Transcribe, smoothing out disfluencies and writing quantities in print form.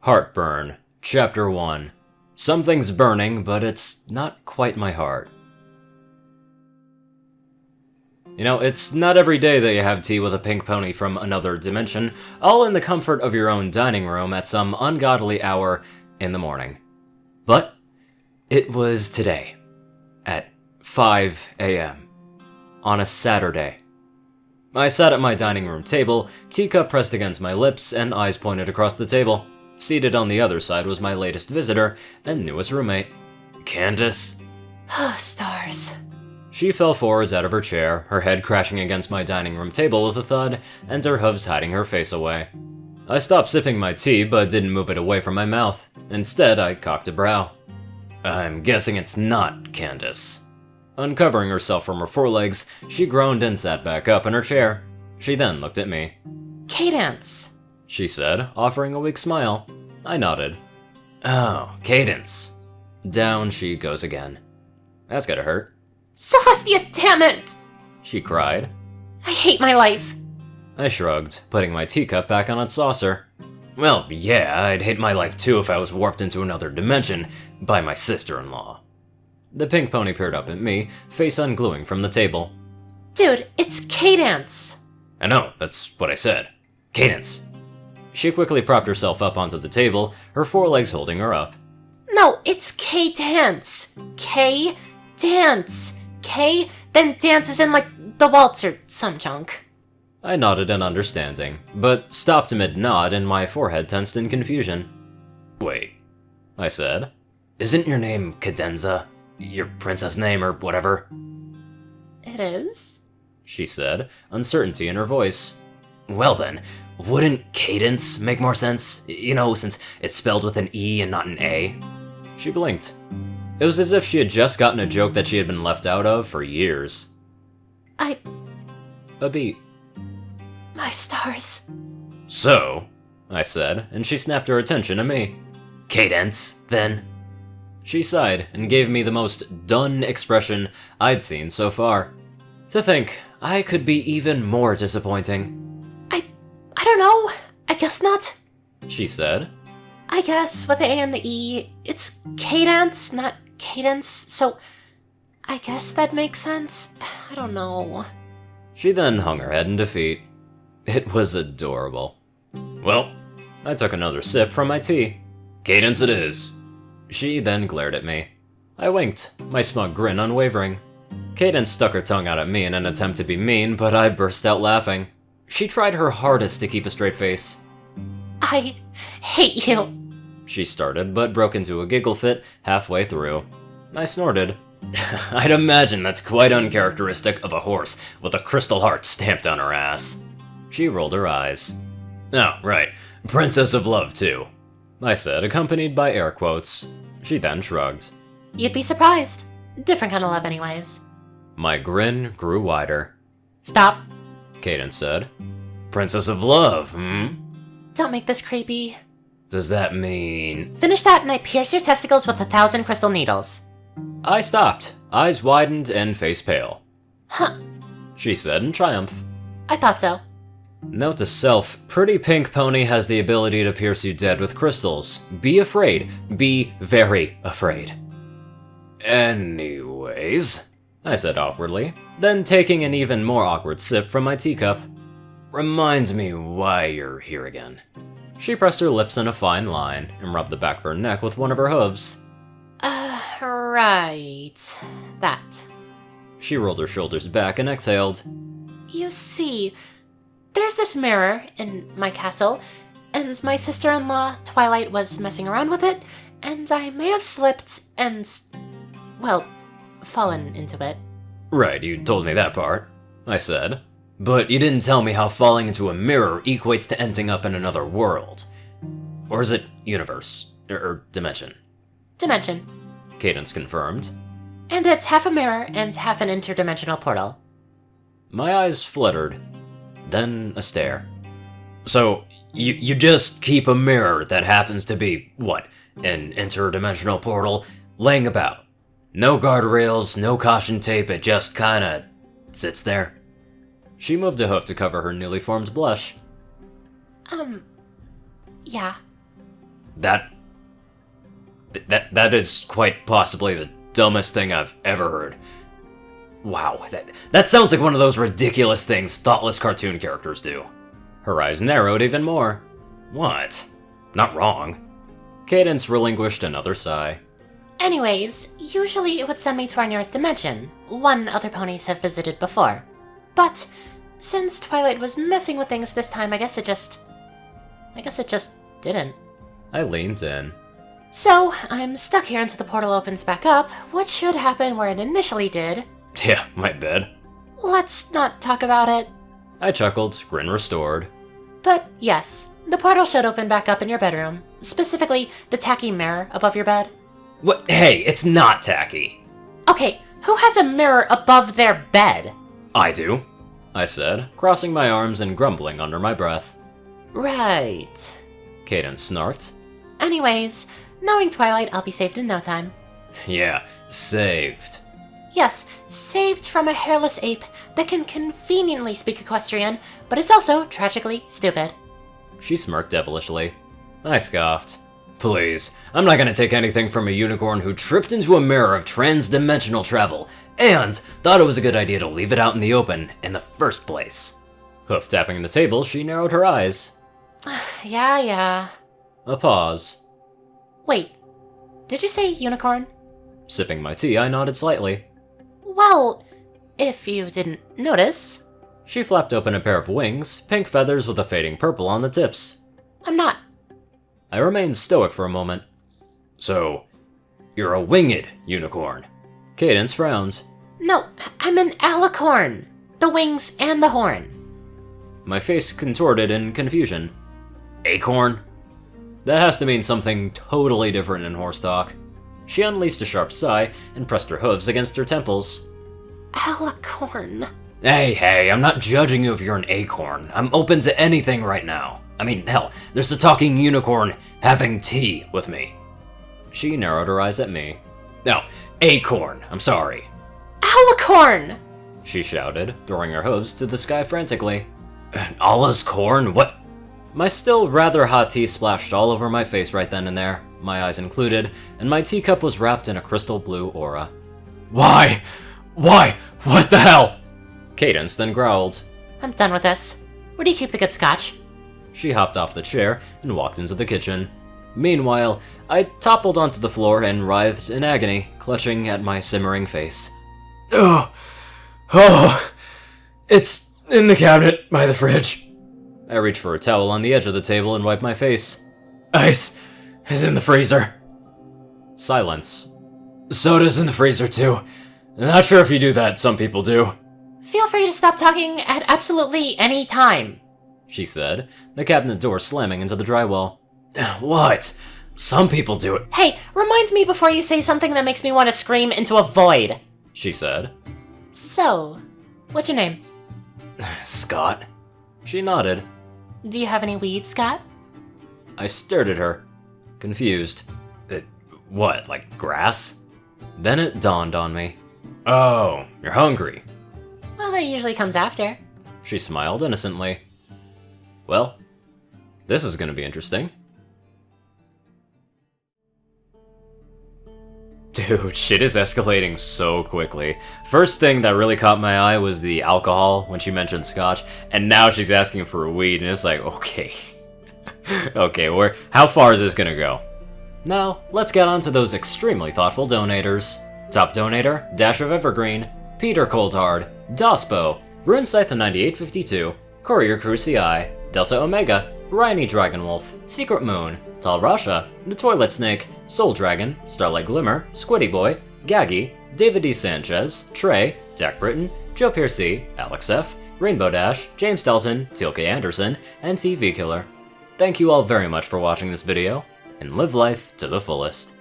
Heartburn, Chapter 1. Something's burning, but it's not quite my heart. You know, it's not every day that you have tea with a pink pony from another dimension, all in the comfort of your own dining room at some ungodly hour in the morning. But it was today, at 5 a.m., on a Saturday. I sat at my dining room table, teacup pressed against my lips, and eyes pointed across the table. Seated on the other side was my latest visitor and newest roommate, Candace. Stars. She fell forwards out of her chair, her head crashing against my dining room table with a thud, and her hooves hiding her face away. I stopped sipping my tea, but didn't move it away from my mouth. Instead, I cocked a brow. I'm guessing it's not Candace. Uncovering herself from her forelegs, she groaned and sat back up in her chair. She then looked at me. Cadence, she said, offering a weak smile. I nodded. Oh, Cadence. Down she goes again. That's gotta hurt. Celestia, damn it! She cried. I hate my life. I shrugged, putting my teacup back on its saucer. Well, yeah, I'd hate my life too if I was warped into another dimension by my sister-in-law. The pink pony peered up at me, face ungluing from the table. Dude, it's Cadence. I know, that's what I said. Cadence. She quickly propped herself up onto the table, her forelegs holding her up. No, it's K-Dance. K-Dance. K, then dances in like the waltz or some junk. I nodded in understanding, but stopped mid-nod and my forehead tensed in confusion. Wait, I said. Isn't your name Cadenza? Your princess name or whatever? It is? She said, uncertainty in her voice. Well then, wouldn't Cadence make more sense? You know, since it's spelled with an E and not an A? She blinked. It was as if she had just gotten a joke that she had been left out of for years. A beat. My stars. So, I said, and she snapped her attention to me. Cadence, then. She sighed and gave me the most done expression I'd seen so far. To think, I could be even more disappointing. I don't know. I guess not. She said. I guess with the A and the E, it's Cadence, not Cadence, so I guess that makes sense. I don't know. She then hung her head in defeat. It was adorable. Well, I took another sip from my tea. Cadence it is. She then glared at me. I winked, my smug grin unwavering. Cadence stuck her tongue out at me in an attempt to be mean, but I burst out laughing. She tried her hardest to keep a straight face. I hate you. She started, but broke into a giggle fit halfway through. I snorted. I'd imagine that's quite uncharacteristic of a horse with a crystal heart stamped on her ass. She rolled her eyes. Oh, right. Princess of Love, too. I said, accompanied by air quotes. She then shrugged. You'd be surprised. Different kind of love anyways. My grin grew wider. Stop. Cadence said. Princess of Love, Don't make this creepy. Does that mean... Finish that and I pierce your testicles with 1,000 crystal needles. I stopped, eyes widened and face pale. Huh. She said in triumph. I thought so. Note to self, Pretty Pink Pony has the ability to pierce you dead with crystals. Be afraid. Be very afraid. Anyways, I said awkwardly, then taking an even more awkward sip from my teacup. Reminds me why you're here again. She pressed her lips in a fine line and rubbed the back of her neck with one of her hooves. Right. That. She rolled her shoulders back and exhaled. You see, there's this mirror in my castle, and my sister-in-law, Twilight, was messing around with it, and I may have slipped and, well, fallen into it. Right, you told me that part, I said. But you didn't tell me how falling into a mirror equates to ending up in another world. Or is it universe? Or dimension? Dimension. Cadence confirmed. And it's half a mirror and half an interdimensional portal. My eyes fluttered, then a stare. So, you just keep a mirror that happens to be, what, an interdimensional portal, laying about? No guardrails, no caution tape, it just kinda sits there? She moved a hoof to cover her newly formed blush. Yeah. That is quite possibly the dumbest thing I've ever heard. Wow, that sounds like one of those ridiculous things thoughtless cartoon characters do. Her eyes narrowed even more. What? Not wrong. Cadence relinquished another sigh. Anyways, usually it would send me to our nearest dimension, one other ponies have visited before. But since Twilight was messing with things this time, I guess it just didn't. I leaned in. So, I'm stuck here until the portal opens back up, what should happen where it initially did. Yeah, my bad. Let's not talk about it. I chuckled, grin restored. But yes, the portal should open back up in your bedroom, specifically the tacky mirror above your bed. What? Hey, it's not tacky. Okay, who has a mirror above their bed? I do, I said, crossing my arms and grumbling under my breath. Right. Cadence snarked. Anyways, knowing Twilight, I'll be saved in no time. Yeah, saved. Yes, saved from a hairless ape that can conveniently speak equestrian, but is also tragically stupid. She smirked devilishly. I scoffed. Please, I'm not gonna take anything from a unicorn who tripped into a mirror of trans-dimensional travel, and thought it was a good idea to leave it out in the open in the first place. Hoof tapping the table, she narrowed her eyes. Yeah. A pause. Wait, did you say unicorn? Sipping my tea, I nodded slightly. Well, if you didn't notice. She flapped open a pair of wings, pink feathers with a fading purple on the tips. I'm not. I remained stoic for a moment. So, you're a winged unicorn. Cadence frowned. No, I'm an alicorn. The wings and the horn. My face contorted in confusion. Acorn? That has to mean something totally different in horse talk. She unleashed a sharp sigh and pressed her hooves against her temples. Alicorn. Hey, I'm not judging you if you're an acorn. I'm open to anything right now. I mean, hell, there's a talking unicorn having tea with me. She narrowed her eyes at me. No, acorn, I'm sorry. Alicorn! She shouted, throwing her hooves to the sky frantically. Allah's corn? What? My still rather hot tea splashed all over my face right then and there, my eyes included, and my teacup was wrapped in a crystal blue aura. Why? What the hell? Cadence then growled. I'm done with this. Where do you keep the good scotch? She hopped off the chair and walked into the kitchen. Meanwhile, I toppled onto the floor and writhed in agony, clutching at my simmering face. Oh, it's in the cabinet by the fridge. I reached for a towel on the edge of the table and wiped my face. Ice is in the freezer. Silence. Soda's in the freezer too. Not sure if you do that, some people do. Feel free to stop talking at absolutely any time, she said, the cabinet door slamming into the drywall. What? Some people do it. Hey, remind me before you say something that makes me want to scream into a void, she said. So, what's your name? Scott. She nodded. Do you have any weed, Scott? I stared at her, confused. What, like grass? Then it dawned on me. Oh, you're hungry. Well, that usually comes after. She smiled innocently. Well, this is gonna be interesting. Dude, shit is escalating so quickly. First thing that really caught my eye was the alcohol when she mentioned scotch, and now she's asking for weed, and it's like, okay. Okay, how far is this gonna go? Now, let's get on to those extremely thoughtful donators. Top donator, Dash of Evergreen, Peter Coulthard, Dospo, RuneScythe9852, CourierCruz CI, Delta Omega, Ryanny Dragonwolf, Secret Moon, Tallrascha, The Toilet Snake, SoulDragon, Starlight Glimmer, Squiddy Boy, Gaggy, David D. Sanchez, Trey, Dak Britton, Joe Piercy, Alex F., Rainbow Dash, James Dalton, Teal K. Anderson, and TV Killer. Thank you all very much for watching this video, and live life to the fullest.